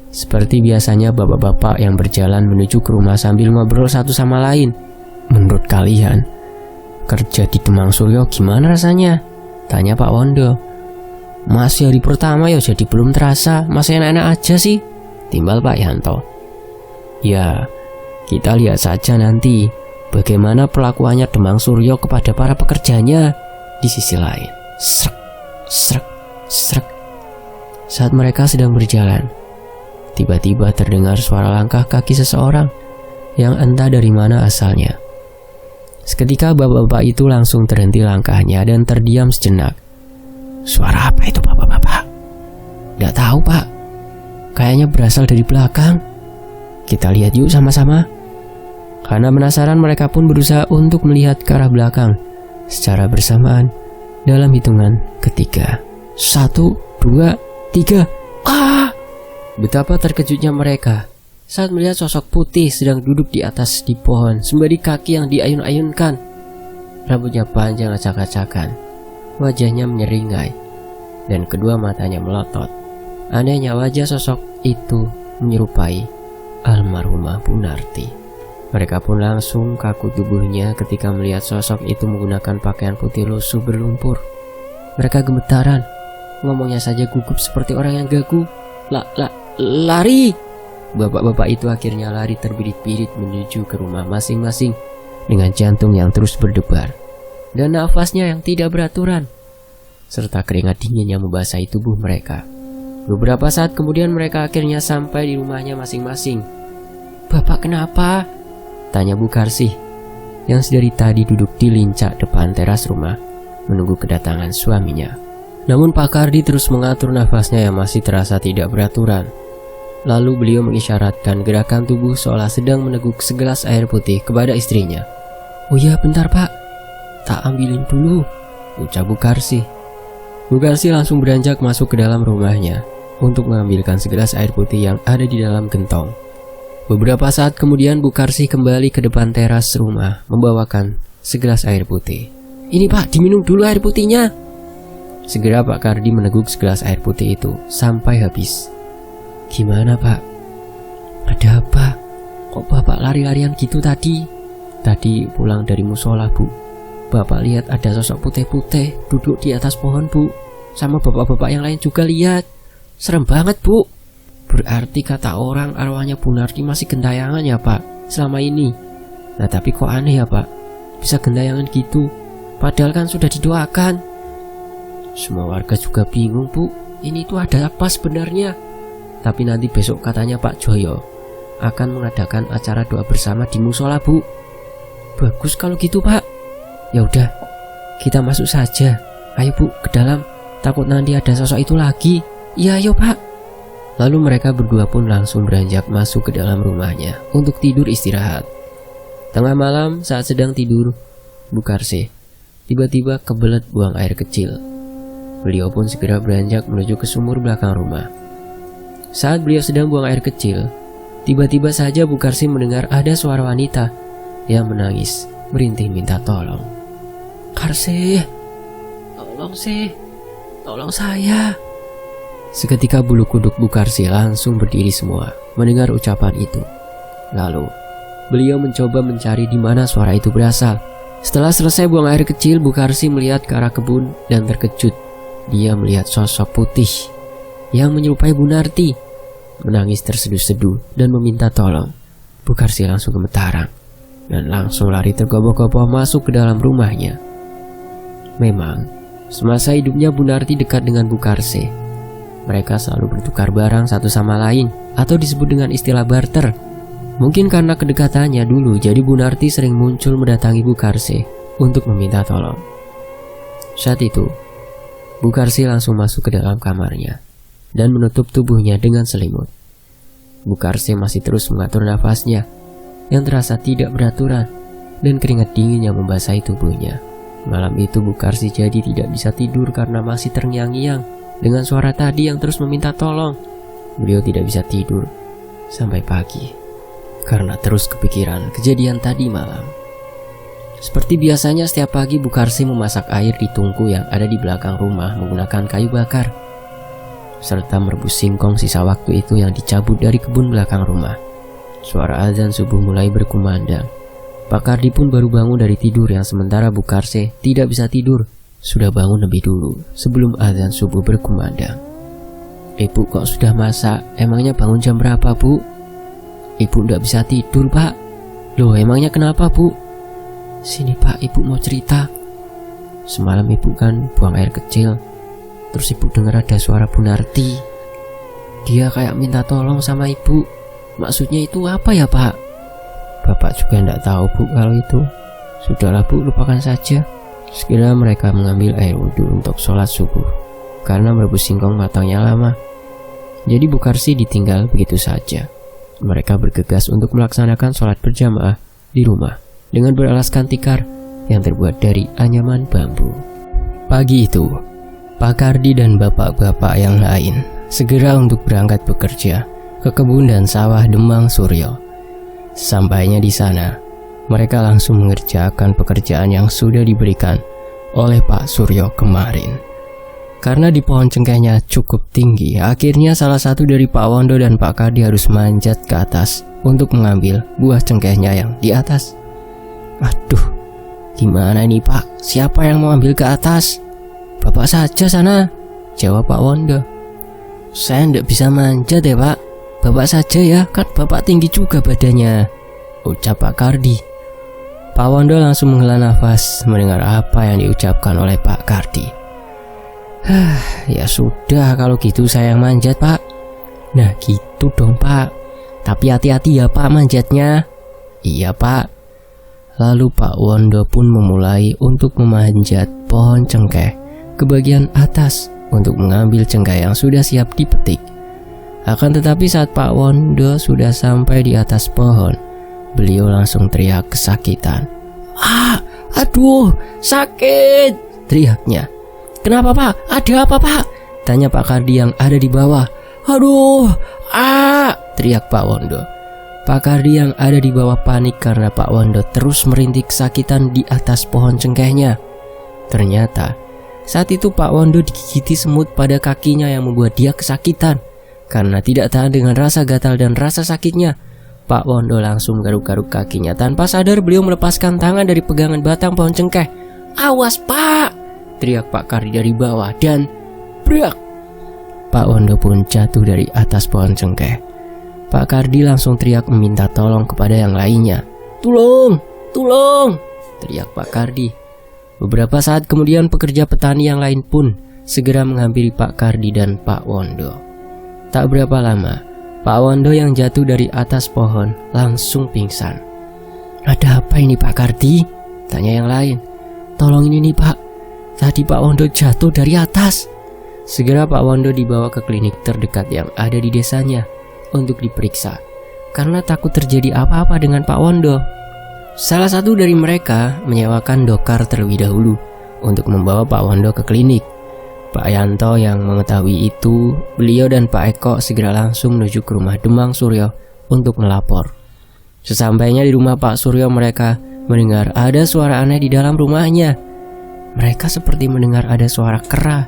Seperti biasanya bapak-bapak yang berjalan menuju ke rumah sambil ngobrol satu sama lain. Menurut kalian, kerja di Demang Suryo gimana rasanya? Tanya Pak Wondo. Masih hari pertama ya, jadi belum terasa, masih enak-enak aja sih, timbal Pak Yanto. Ya, kita lihat saja nanti bagaimana perlakuannya Demang Suryo kepada para pekerjanya. Di sisi lain, srek, srek, srek. Saat mereka sedang berjalan, tiba-tiba terdengar suara langkah kaki seseorang yang entah dari mana asalnya. Seketika bapak-bapak itu langsung terhenti langkahnya dan terdiam sejenak. Suara apa itu bapak-bapak? Nggak tahu Pak, kayaknya berasal dari belakang. Kita lihat yuk sama-sama. Karena penasaran, mereka pun berusaha untuk melihat ke arah belakang secara bersamaan dalam hitungan ketiga. 1, 2, 3. Ah! Betapa terkejutnya mereka saat melihat sosok putih sedang duduk di atas di pohon sembari kaki yang diayun-ayunkan. Rambutnya panjang acak-acakan, wajahnya menyeringai. dan kedua matanya melotot. Anehnya wajah sosok itu menyerupai almarhumah Bu Narti. Mereka pun langsung kaku tubuhnya ketika melihat sosok itu menggunakan pakaian putih lusuh berlumpur. Mereka gemetaran, ngomongnya saja gugup seperti orang yang gagu. Lari! Bapak-bapak itu akhirnya lari terbirit-birit menuju ke rumah masing-masing dengan jantung yang terus berdebar dan nafasnya yang tidak beraturan, serta keringat dingin yang membasahi tubuh mereka. Beberapa saat kemudian mereka akhirnya sampai di rumahnya masing-masing. "Bapak kenapa?" tanya Bu Karsih yang sedari tadi duduk di lincah depan teras rumah menunggu kedatangan suaminya. Namun Pak Kardi terus mengatur nafasnya yang masih terasa tidak beraturan. Lalu beliau mengisyaratkan gerakan tubuh seolah sedang meneguk segelas air putih kepada istrinya. "Oh ya, bentar Pak, tak ambilin dulu," ucap Bu Karsih. Bu Karsih langsung beranjak masuk ke dalam rumahnya untuk mengambilkan segelas air putih yang ada di dalam gentong. Beberapa saat kemudian Bu Karsih kembali ke depan teras rumah membawakan segelas air putih. "Ini Pak, diminum dulu air putihnya." Segera Pak Kardi meneguk segelas air putih itu sampai habis. "Gimana Pak? Ada apa? Kok Bapak lari-larian gitu tadi?" "Tadi pulang dari musola Bu, Bapak lihat ada sosok putih-putih duduk di atas pohon Bu. Sama bapak-bapak yang lain juga lihat. Serem banget Bu. Berarti kata orang arwahnya Bu Narti masih gentayangan ya Pak selama ini. Nah tapi kok aneh ya Pak, bisa gentayangan gitu, padahal kan sudah didoakan." Semua warga juga bingung Bu, ini tuh ada apa sebenarnya? Tapi nanti besok katanya Pak Joyo akan mengadakan acara doa bersama di musola Bu. "Bagus kalau gitu Pak. Ya udah, kita masuk saja. Ayo Bu, ke dalam. Takut nanti ada sosok itu lagi." "Iya ayo Pak." Lalu mereka berdua pun langsung beranjak masuk ke dalam rumahnya untuk tidur istirahat. Tengah malam saat sedang tidur, Bu Karsih tiba-tiba kebelet buang air kecil. Beliau pun segera beranjak menuju ke sumur belakang rumah. Saat beliau sedang buang air kecil, tiba-tiba saja Bu Karsih mendengar ada suara wanita yang menangis merintih minta tolong. "Karsih, tolong saya." Seketika bulu kuduk Bu Karsih langsung berdiri semua mendengar ucapan itu. Lalu beliau mencoba mencari di mana suara itu berasal. Setelah selesai buang air kecil, Bu Karsih melihat ke arah kebun dan terkejut. Dia melihat sosok putih yang menyerupai Bu Narti menangis terseduh-seduh dan meminta tolong. Bu Karsih langsung gemetaran dan langsung lari tergopoh-gopoh masuk ke dalam rumahnya. Memang semasa hidupnya Bu Narti dekat dengan Bu Karsih. Mereka selalu bertukar barang satu sama lain atau disebut dengan istilah barter. Mungkin karena kedekatannya dulu, jadi Bu Narti sering muncul mendatangi Bu Karsih untuk meminta tolong. Saat itu Bu Karsih langsung masuk ke dalam kamarnya dan menutup tubuhnya dengan selimut. Bu Karsih masih terus mengatur nafasnya yang terasa tidak beraturan dan keringat dingin yang membasahi tubuhnya. Malam itu Bu Karsih jadi tidak bisa tidur karena masih terngiang-ngiang dengan suara tadi yang terus meminta tolong. Beliau tidak bisa tidur sampai pagi karena terus kepikiran kejadian tadi malam. Seperti biasanya setiap pagi Bu Karsih memasak air di tungku yang ada di belakang rumah menggunakan kayu bakar, serta merebus singkong sisa waktu itu yang dicabut dari kebun belakang rumah. Suara azan subuh mulai berkumandang. Pak Kardi pun baru bangun dari tidur yang sementara Bu Karsih tidak bisa tidur. Sudah bangun lebih dulu sebelum azan subuh berkumandang. "Ibu kok sudah masak? Emangnya bangun jam berapa Bu?" "Ibu tidak bisa tidur Pak." "Loh emangnya kenapa Bu?" "Sini Pak, Ibu mau cerita. Semalam Ibu kan buang air kecil, terus Ibu dengar ada suara Bu Narti. Dia kayak minta tolong sama Ibu. Maksudnya itu apa ya Pak?" "Bapak juga tidak tahu Bu kalau itu. Sudahlah Bu, lupakan saja." Segera mereka mengambil air wudhu untuk sholat subuh karena merebus singkong matangnya lama. Jadi Bu Karsih ditinggal begitu saja. Mereka bergegas untuk melaksanakan sholat berjamaah di rumah dengan beralaskan tikar yang terbuat dari anyaman bambu. Pagi itu, Pak Kardi dan bapak-bapak yang lain segera untuk berangkat bekerja ke kebun dan sawah Demang Suryo. Sampainya di sana, mereka langsung mengerjakan pekerjaan yang sudah diberikan oleh Pak Suryo kemarin. Karena di pohon cengkehnya cukup tinggi, akhirnya salah satu dari Pak Wondo dan Pak Kardi harus manjat ke atas untuk mengambil buah cengkehnya yang di atas. Aduh, gimana ini Pak? Siapa yang mau ambil ke atas? Bapak saja sana, jawab Pak Wondo. Saya tidak bisa manjat ya Pak. Bapak saja ya, kan Bapak tinggi juga badannya, ucap Pak Kardi. Pak Wondo langsung menghela nafas mendengar apa yang diucapkan oleh Pak Kardi. Ya sudah, kalau gitu saya yang manjat Pak. Nah gitu dong Pak. Tapi hati-hati ya Pak manjatnya. Iya Pak. Lalu Pak Wondo pun memulai untuk memanjat pohon cengkeh ke bagian atas untuk mengambil cengkeh yang sudah siap dipetik. Akan tetapi saat Pak Wondo sudah sampai di atas pohon, beliau langsung teriak kesakitan. Aduh, sakit, teriaknya. Kenapa Pak? Ada apa Pak? Tanya Pak Kardi yang ada di bawah. Aduh, teriak Pak Wondo. Pak Kardi yang ada di bawah panik karena Pak Wondo terus merintih kesakitan di atas pohon cengkehnya. Ternyata saat itu Pak Wondo digigiti semut pada kakinya yang membuat dia kesakitan. Karena tidak tahan dengan rasa gatal dan rasa sakitnya, Pak Wondo langsung garuk-garuk kakinya. Tanpa sadar beliau melepaskan tangan dari pegangan batang pohon cengkeh. Awas Pak, teriak Pak Kardi dari bawah dan brak. Pak Wondo pun jatuh dari atas pohon cengkeh. Pak Kardi langsung teriak meminta tolong kepada yang lainnya. Tolong, tolong, teriak Pak Kardi. Beberapa saat kemudian pekerja petani yang lain pun segera menghampiri Pak Kardi dan Pak Wondo. Tak berapa lama, Pak Wondo yang jatuh dari atas pohon langsung pingsan. Ada apa ini Pak Kardi? Tanya yang lain. Tolong ini nih Pak, tadi Pak Wondo jatuh dari atas. Segera Pak Wondo dibawa ke klinik terdekat yang ada di desanya untuk diperiksa, karena takut terjadi apa-apa dengan Pak Wondo. Salah satu dari mereka menyewakan dokar terlebih dahulu untuk membawa Pak Wondo ke klinik. Pak Yanto yang mengetahui itu, beliau dan Pak Eko segera langsung menuju ke rumah Demang Suryo untuk melapor. Sesampainya di rumah Pak Suryo, mereka mendengar ada suara aneh di dalam rumahnya. Mereka seperti mendengar ada suara kera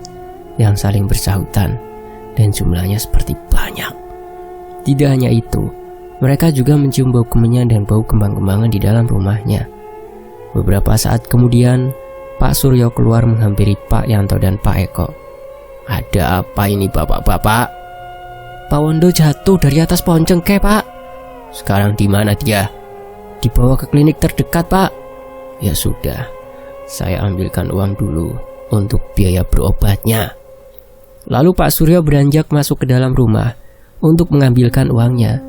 yang saling bersahutan, dan jumlahnya seperti banyak. Tidak hanya itu, mereka juga mencium bau kemenyan dan bau kembang-kembangan di dalam rumahnya. Beberapa saat kemudian, Pak Suryo keluar menghampiri Pak Yanto dan Pak Eko. Ada apa ini bapak-bapak? Pak Wondo jatuh dari atas pohon cengkeh Pak. Sekarang di mana dia? Dibawa ke klinik terdekat Pak. Ya sudah, saya ambilkan uang dulu untuk biaya berobatnya. Lalu Pak Suryo beranjak masuk ke dalam rumah untuk mengambilkan uangnya.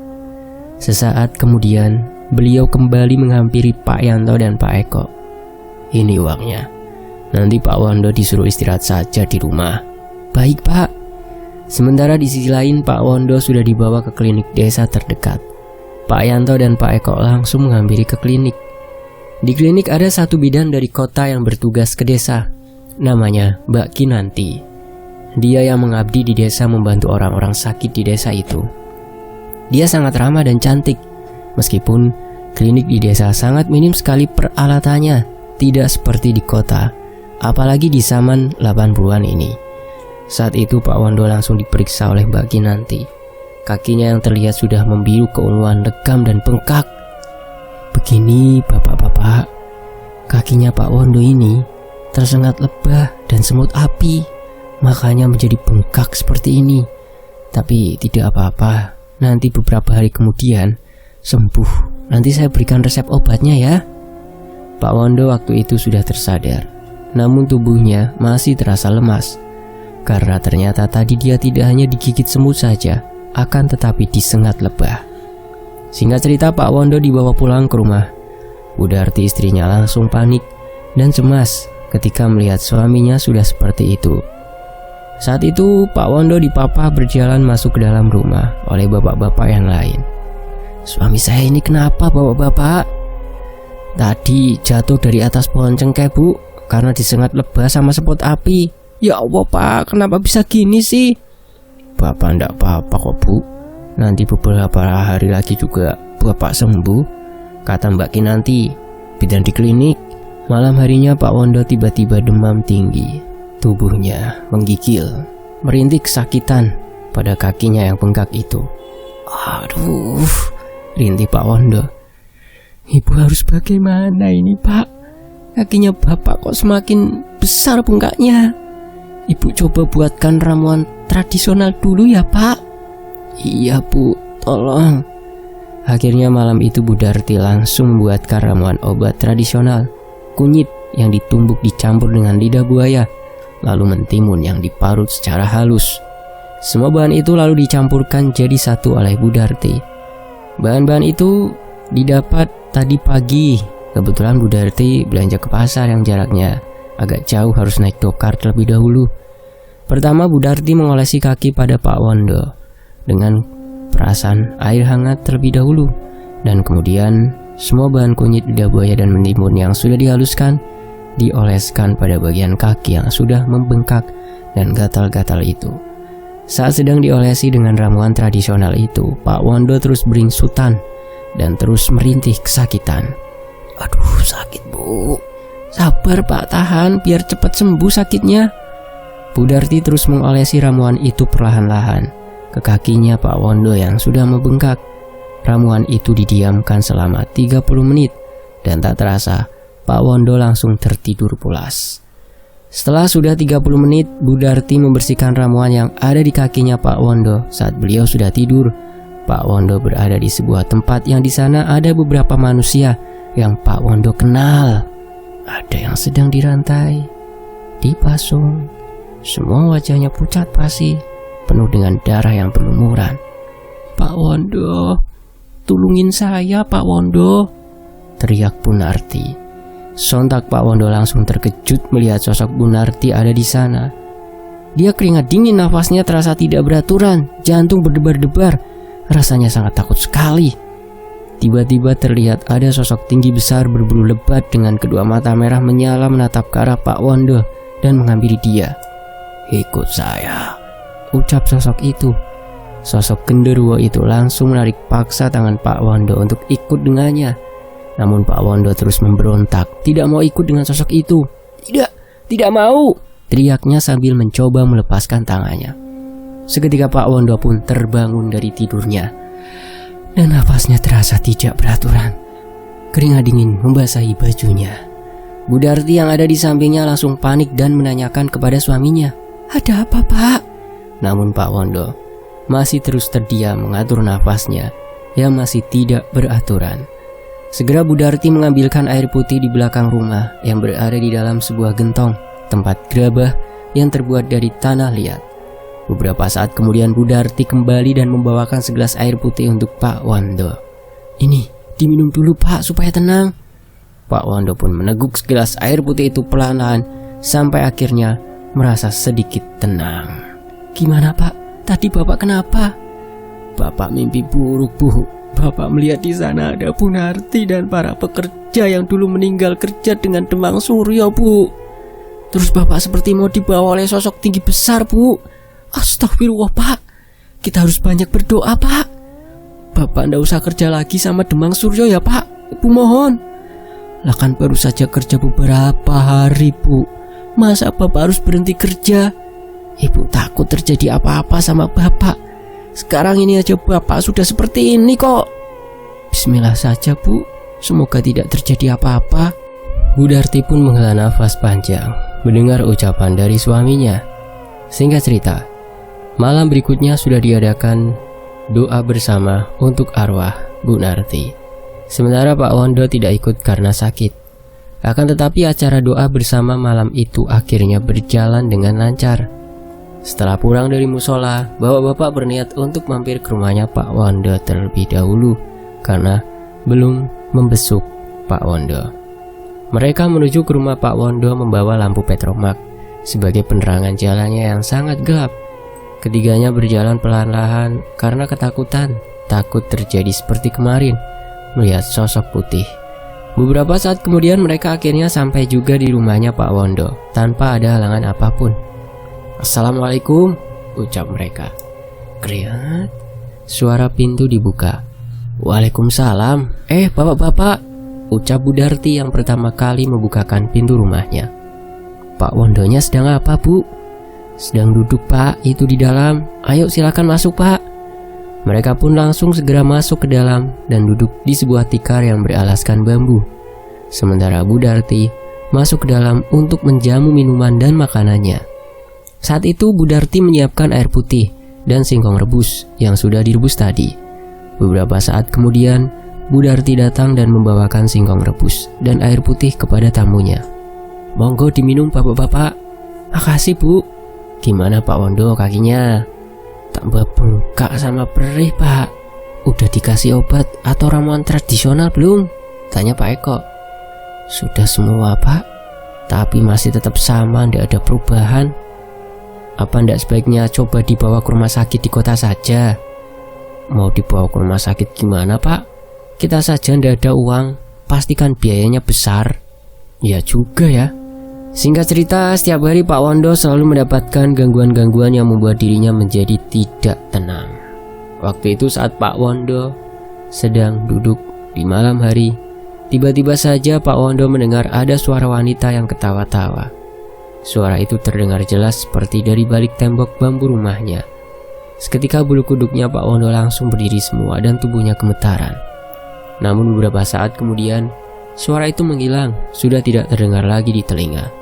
Sesaat kemudian, beliau kembali menghampiri Pak Yanto dan Pak Eko. Ini uangnya. Nanti Pak Wondo disuruh istirahat saja di rumah. Baik Pak. Sementara di sisi lain Pak Wondo sudah dibawa ke klinik desa terdekat. Pak Yanto dan Pak Eko langsung menghampiri ke klinik. Di klinik ada satu bidan dari kota yang bertugas ke desa. Namanya Mbak Kinanti. Dia yang mengabdi di desa membantu orang-orang sakit di desa itu. Dia sangat ramah dan cantik. Meskipun klinik di desa sangat minim sekali peralatannya, tidak seperti di kota, apalagi di zaman 80-an ini. Saat itu Pak Wondo langsung diperiksa oleh Mbak Kinanti. Kakinya yang terlihat sudah membiru keunguan, legam dan bengkak. Begini bapak-bapak, kakinya Pak Wondo ini tersengat lebah dan semut api, makanya menjadi bengkak seperti ini. Tapi tidak apa-apa, nanti beberapa hari kemudian sembuh. Nanti saya berikan resep obatnya ya. Pak Wondo waktu itu sudah tersadar, namun tubuhnya masih terasa lemas. Karena ternyata tadi dia tidak hanya digigit semut saja, akan tetapi disengat lebah. Singkat cerita, Pak Wondo dibawa pulang ke rumah. Budarti istrinya langsung panik dan cemas ketika melihat suaminya sudah seperti itu. Saat itu Pak Wondo dipapah berjalan masuk ke dalam rumah oleh bapak-bapak yang lain. Suami saya ini kenapa bapak-bapak? Tadi jatuh dari atas pohon cengkeh Bu, karena disengat lebah sama semut api. Ya Allah Pak, kenapa bisa gini sih? Bapak ndak apa-apa kok Bu, nanti beberapa hari lagi juga Bapak sembuh, kata Mbak Kinanti, bidan di klinik. Malam harinya Pak Wondo tiba-tiba demam tinggi. Tubuhnya menggigil, merintih kesakitan pada kakinya yang bengkak itu. Aduh, rintih Pak Wondo. Ibu harus bagaimana ini, Pak? Kakinya Bapak kok semakin besar bengkaknya. Ibu coba buatkan ramuan tradisional dulu ya, Pak. Iya, Bu, tolong. Akhirnya malam itu Bu Darti langsung membuatkan ramuan obat tradisional, kunyit yang ditumbuk dicampur dengan lidah buaya, lalu mentimun yang diparut secara halus. Semua bahan itu lalu dicampurkan jadi satu oleh Bu Darti. Bahan-bahan itu didapat tadi pagi. Kebetulan Bu Darti belanja ke pasar yang jaraknya agak jauh, harus naik dokar terlebih dahulu. Pertama Bu Darti mengolesi kaki pada Pak Wondo dengan perasan air hangat terlebih dahulu, dan kemudian semua bahan kunyit lidah buaya dan mentimun yang sudah dihaluskan dioleskan pada bagian kaki yang sudah membengkak dan gatal-gatal itu. Saat sedang diolesi dengan ramuan tradisional itu, Pak Wondo terus beringsutan dan terus merintih kesakitan. Aduh, sakit, Bu. Sabar, Pak, tahan biar cepat sembuh sakitnya. Bu Darti terus mengolesi ramuan itu perlahan-lahan ke kakinya Pak Wondo yang sudah membengkak. Ramuan itu didiamkan selama 30 menit dan tak terasa Pak Wondo langsung tertidur pulas. Setelah sudah 30 menit, Bu Darti membersihkan ramuan yang ada di kakinya Pak Wondo. Saat beliau sudah tidur, Pak Wondo berada di sebuah tempat yang di sana ada beberapa manusia yang Pak Wondo kenal. Ada yang sedang dirantai, dipasung, semua wajahnya pucat pasi, penuh dengan darah yang berlumuran. Pak Wondo, tulungin saya, Pak Wondo, teriak Bu Narti. Sontak Pak Wondo langsung terkejut melihat sosok Bu Narti ada di sana. Dia keringat dingin, nafasnya terasa tidak beraturan, jantung berdebar-debar, rasanya sangat takut sekali. Tiba-tiba terlihat ada sosok tinggi besar berbulu lebat dengan kedua mata merah menyala menatap ke arah Pak Wondo dan menghampiri dia. Ikut saya, ucap sosok itu. Sosok genderuwo itu langsung menarik paksa tangan Pak Wondo untuk ikut dengannya. Namun Pak Wondo terus memberontak, tidak mau ikut dengan sosok itu. Tidak mau, teriaknya sambil mencoba melepaskan tangannya. Seketika Pak Wondo pun terbangun dari tidurnya dan nafasnya terasa tidak beraturan. Keringat dingin membasahi bajunya. Bu Darti yang ada di sampingnya langsung panik dan menanyakan kepada suaminya, "Ada apa, Pak?" Namun Pak Wondo masih terus terdiam mengatur nafasnya yang masih tidak beraturan. Segera Bu Darti mengambilkan air putih di belakang rumah yang berada di dalam sebuah gentong, tempat gerabah yang terbuat dari tanah liat. Beberapa saat kemudian Bu Darti kembali dan membawakan segelas air putih untuk Pak Wondo. "Ini diminum dulu, Pak, supaya tenang." Pak Wondo pun meneguk segelas air putih itu perlahan-lahan sampai akhirnya merasa sedikit tenang. "Gimana, Pak? Tadi Bapak kenapa?" "Bapak mimpi buruk, Bu. Bapak melihat di sana ada Bu Narti dan para pekerja yang dulu meninggal kerja dengan demam surya, Bu. Terus Bapak seperti mau dibawa oleh sosok tinggi besar, Bu. Astagfirullah, Pak. Kita harus banyak berdoa, Pak. Bapak ndak usah kerja lagi sama demam surya ya, Pak. Ibu mohon." "Lah kan baru saja kerja beberapa hari, Bu. Masa Bapak harus berhenti kerja? Ibu takut terjadi apa-apa sama Bapak. Sekarang ini aja Bapak sudah seperti ini kok." "Bismillah saja, Bu. Semoga tidak terjadi apa-apa." Bu Darti pun menghela nafas panjang mendengar ucapan dari suaminya. Singkat cerita, malam berikutnya sudah diadakan doa bersama untuk arwah Bu Narti. Sementara Pak Wondo tidak ikut karena sakit. Akan tetapi acara doa bersama malam itu akhirnya berjalan dengan lancar. Setelah pulang dari musola, bapak-bapak berniat untuk mampir ke rumahnya Pak Wondo terlebih dahulu karena belum membesuk Pak Wondo. Mereka menuju ke rumah Pak Wondo membawa lampu petromak sebagai penerangan jalannya yang sangat gelap. Ketiganya berjalan perlahan-lahan karena ketakutan, takut terjadi seperti kemarin melihat sosok putih. Beberapa saat kemudian mereka akhirnya sampai juga di rumahnya Pak Wondo tanpa ada halangan apapun. "Assalamualaikum," ucap mereka. Kriat, suara pintu dibuka. "Waalaikumsalam. Bapak-bapak," ucap Bu Darti yang pertama kali membukakan pintu rumahnya. Pak Wondonya sedang apa, Bu? Sedang duduk, Pak, itu di dalam. Ayo silakan masuk, Pak. Mereka pun langsung segera masuk ke dalam dan duduk di sebuah tikar yang beralaskan bambu. Sementara Bu Darti masuk ke dalam untuk menjamu minuman dan makanannya. Saat itu Bu Darti menyiapkan air putih dan singkong rebus yang sudah direbus tadi. Beberapa saat kemudian, Bu Darti datang dan membawakan singkong rebus dan air putih kepada tamunya. Monggo diminum bapak-bapak. Makasih, Bu. Gimana Pak Wondo kakinya? Tambah bengkak sama perih, Pak. Udah dikasih obat atau ramuan tradisional belum? Tanya Pak Eko. Sudah semua, Pak. Tapi masih tetap sama, ndak ada perubahan. Apa ndak sebaiknya coba dibawa ke rumah sakit di kota saja? Mau dibawa ke rumah sakit gimana, Pak? Kita saja ndak ada uang. Pastikan biayanya besar. Ya juga ya. Singkat cerita, setiap hari Pak Wondo selalu mendapatkan gangguan-gangguan yang membuat dirinya menjadi tidak tenang. Waktu itu saat Pak Wondo sedang duduk di malam hari, tiba-tiba saja Pak Wondo mendengar ada suara wanita yang ketawa-tawa. Suara itu terdengar jelas seperti dari balik tembok bambu rumahnya. Seketika bulu kuduknya Pak Wondo langsung berdiri semua dan tubuhnya gemetaran. Namun beberapa saat kemudian, suara itu menghilang, sudah tidak terdengar lagi di telinga.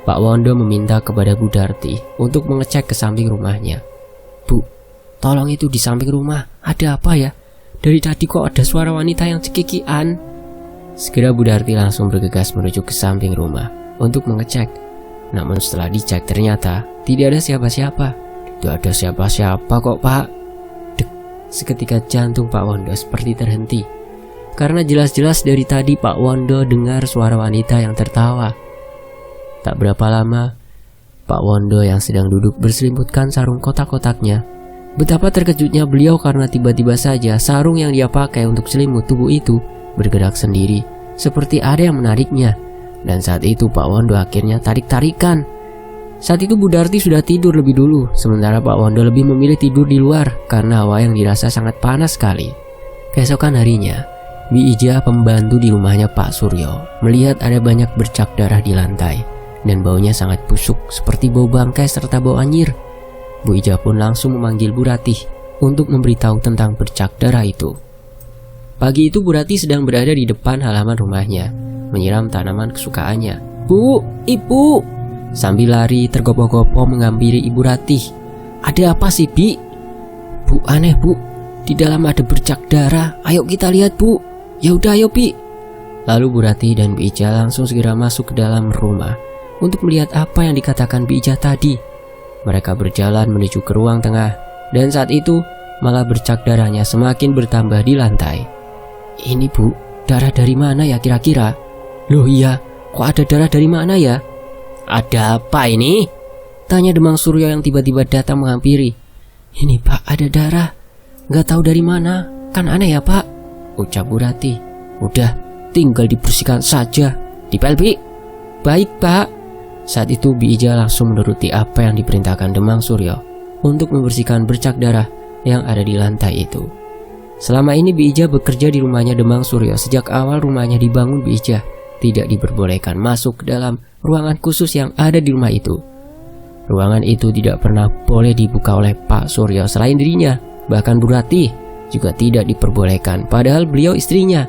Pak Wondo meminta kepada Bu Darti untuk mengecek ke samping rumahnya. Bu, tolong itu di samping rumah, ada apa ya? Dari tadi kok ada suara wanita yang cekikian. Segera Bu Darti langsung bergegas menuju ke samping rumah untuk mengecek. Namun setelah dicek ternyata tidak ada siapa-siapa. Tidak ada siapa-siapa kok, Pak. Dek, seketika jantung Pak Wondo seperti terhenti. Karena jelas-jelas dari tadi Pak Wondo dengar suara wanita yang tertawa. Tak berapa lama, Pak Wondo yang sedang duduk berselimutkan sarung kotak-kotaknya. Betapa terkejutnya beliau karena tiba-tiba saja sarung yang dia pakai untuk selimut tubuh itu bergerak sendiri, seperti ada yang menariknya. Dan saat itu Pak Wondo akhirnya tarik-tarikan. Saat itu Bu Darti sudah tidur lebih dulu, sementara Pak Wondo lebih memilih tidur di luar karena hawa yang dirasa sangat panas sekali. Keesokan harinya, Bi Ija, pembantu di rumahnya Pak Suryo, melihat ada banyak bercak darah di lantai dan baunya sangat busuk seperti bau bangkai serta bau anyir. Bu Ija pun langsung memanggil Bu Ratih untuk memberitahu tentang bercak darah itu. Pagi itu Bu Ratih sedang berada di depan halaman rumahnya, menyiram tanaman kesukaannya. Bu, Ibu! Sambil lari tergopoh-gopoh menghampiri Ibu Ratih. Ada apa sih, Bi? Bu, aneh, Bu. Di dalam ada bercak darah. Ayo kita lihat, Bu. Ya udah, ayo, Bi. Lalu Bu Ratih dan Bi Ija langsung segera masuk ke dalam rumah untuk melihat apa yang dikatakan Bi Ija tadi. Mereka berjalan menuju ke ruang tengah, dan saat itu malah bercak darahnya semakin bertambah di lantai. Ini, Bu, darah dari mana ya kira-kira? Loh iya, kok ada darah dari mana ya? Ada apa ini? Tanya Demang Suryo yang tiba-tiba datang menghampiri. Ini, Pak, ada darah. Gak tahu dari mana, kan aneh ya, Pak, ucap Bu Ratih. Udah, tinggal dibersihkan saja. Dipel, Bi. Baik, Pak. Saat itu Bi Ija langsung menuruti apa yang diperintahkan Demang Suryo untuk membersihkan bercak darah yang ada di lantai itu. Selama ini Bi Ija bekerja di rumahnya Demang Suryo. Sejak awal rumahnya dibangun, Bi Ija tidak diperbolehkan masuk ke dalam ruangan khusus yang ada di rumah itu. Ruangan itu tidak pernah boleh dibuka oleh Pak Suryo selain dirinya. Bahkan Bu Ratih juga tidak diperbolehkan, padahal beliau istrinya.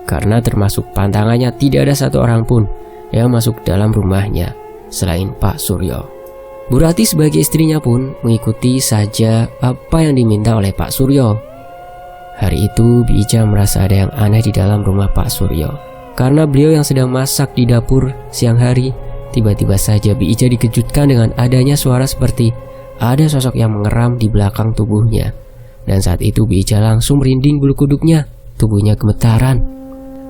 Karena termasuk pantangannya tidak ada satu orang pun yang masuk dalam rumahnya selain Pak Suryo. Bu Ratih sebagai istrinya pun mengikuti saja apa yang diminta oleh Pak Suryo. Hari itu Bi Ija merasa ada yang aneh di dalam rumah Pak Suryo. Karena beliau yang sedang masak di dapur siang hari, tiba-tiba saja Bi Ija dikejutkan dengan adanya suara seperti ada sosok yang mengeram di belakang tubuhnya. Dan saat itu Bi Ija langsung merinding bulu kuduknya, tubuhnya gemetaran.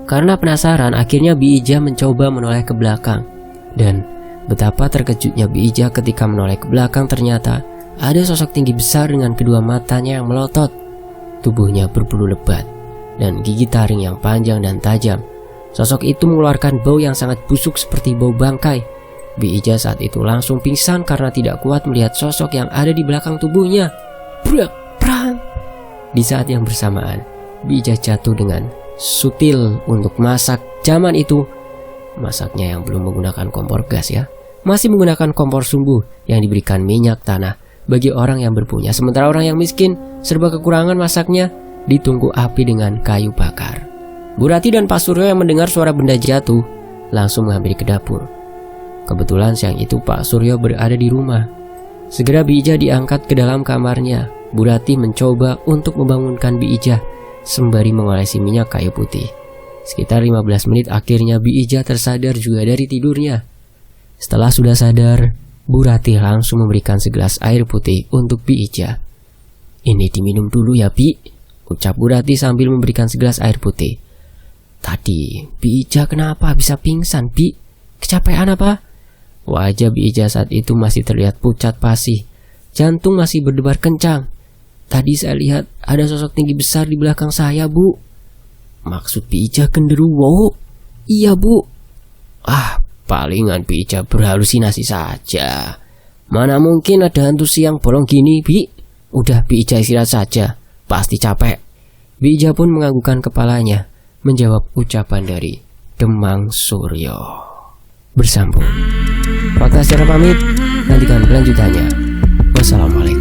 Karena penasaran, akhirnya Bi Ija mencoba menoleh ke belakang. Dan betapa terkejutnya Bi Ija ketika menoleh ke belakang, ternyata ada sosok tinggi besar dengan kedua matanya yang melotot. Tubuhnya berbulu lebat dan gigi taring yang panjang dan tajam. Sosok itu mengeluarkan bau yang sangat busuk seperti bau bangkai. Bi Ija saat itu langsung pingsan karena tidak kuat melihat sosok yang ada di belakang tubuhnya. Brak, prang. Di saat yang bersamaan, Bi Ija jatuh dengan sutil untuk masak. Zaman itu masaknya yang belum menggunakan kompor gas ya. masih menggunakan kompor sumbu yang diberikan minyak tanah bagi orang yang berpunya, sementara orang yang miskin serba kekurangan masaknya di tungku api dengan kayu bakar. Bu Rati dan Pak Suryo yang mendengar suara benda jatuh langsung menghampiri ke dapur. Kebetulan siang itu Pak Suryo berada di rumah. Segera Bi Ijah diangkat ke dalam kamarnya. Bu Rati mencoba untuk membangunkan Bi Ijah sembari mengolesi minyak kayu putih. Sekitar 15 menit akhirnya Bi Ijah tersadar juga dari tidurnya. Setelah sudah sadar, Bu Rati langsung memberikan segelas air putih untuk Bi Ijah. "Ini diminum dulu ya, Bi," ucap Bu Rati sambil memberikan segelas air putih. "Tadi Bi Ijah kenapa bisa pingsan, Bi? Kecapean apa?" Wajah Bi Ijah saat itu masih terlihat pucat pasih. Jantung masih berdebar kencang. "Tadi saya lihat ada sosok tinggi besar di belakang saya, Bu." "Maksud Bi Ijah genderuwo?" "Iya, Bu." Palingan Bi Ijah berhalusinasi saja. Mana mungkin ada hantu siang bolong gini, Bi. Udah Bi Ijah istirahat saja, pasti capek. Bi Ijah pun menganggukkan kepalanya, menjawab ucapan dari Demang Suryo. Bersambung. Fakta secara pamit, nantikan kelanjutannya. Wassalamualaikum.